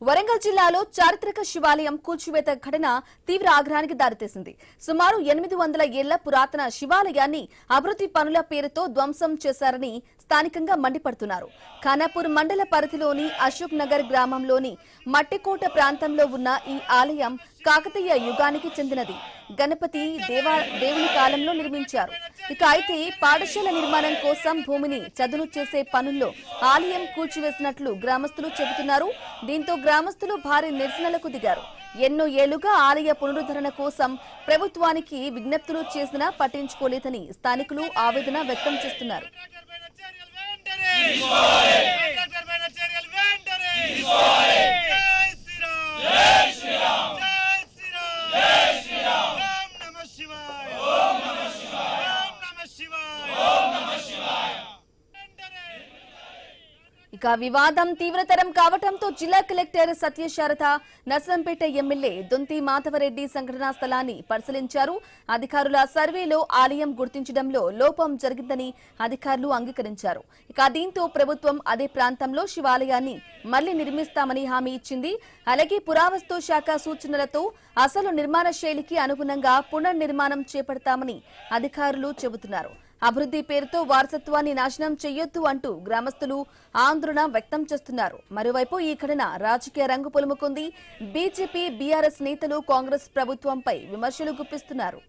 వరంగల్ జిల్లాలో చారిత్రక శివాలయం కూల్చివేత ఘటన తీవ్ర ఆగ్రహానికి దారితీసింది. సుమారు 800 ఏళ్ల పురాతన శివాలయాన్ని అభివృద్ధి పనుల పేరుతో ధ్వంసం చేశారని స్థానికంగా మండిపడుతున్నారు. ఖానాపూర్ మండల పరిధిలోని అశోక్ నగర్ గ్రామంలోని మట్టికోట ప్రాంతంలో ఉన్న ఈ ఆలయం కాకతీయ యుగానికి చెందినది. గణపతి దేవుని కాలంలో నిర్మించారు. అయితే పాఠశాల నిర్మాణం కోసం భూమిని చదును చేసే పనుల్లో ఆలయం కూల్చివేసినట్లు గ్రామస్తులు చెబుతున్నారు. దీంతో గ్రామస్తులు భారీ నిరసనలకు దిగారు. ఎన్నో ఏళ్లుగా ఆలయ పునరుద్ధరణ కోసం ప్రభుత్వానికి విజ్ఞప్తులు చేసినా పట్టించుకోలేదని స్థానికులు ఆవేదన వ్యక్తం చేస్తున్నారు. ఇక వివాదం తీవ్రతరం కావడంతో జిల్లా కలెక్టర్ సత్యశారద, నర్సంపేట ఎమ్మెల్యే దొంతి మాధవరెడ్డి సంఘటనా స్థలాన్ని పరిశీలించారు. అధికారుల సర్వేలో ఆలయం గుర్తించడంలో లోపం జరిగిందని అధికారులు అంగీకరించారు. ఇక దీంతో ప్రభుత్వం అదే ప్రాంతంలో శివాలయాన్ని మళ్లీ నిర్మిస్తామని హామీ ఇచ్చింది. అలాగే పురావస్తు శాఖ సూచనలతో అసలు నిర్మాణ శైలికి అనుగుణంగా పునర్నిర్మాణం చేపడతామని అధికారులు చెబుతున్నారు. అభివృద్ధి పేరుతో వారసత్వాన్ని నాశనం చేయొద్దు అంటూ గ్రామస్తులు ఆందోళన వ్యక్తం చేస్తున్నారు. మరోవైపు ఈ ఘటన రాజకీయ రంగు పులుముకుంది. బీజేపీ, బీఆర్ఎస్ నేతలు కాంగ్రెస్ ప్రభుత్వంపై విమర్శలు గుప్పిస్తున్నారు.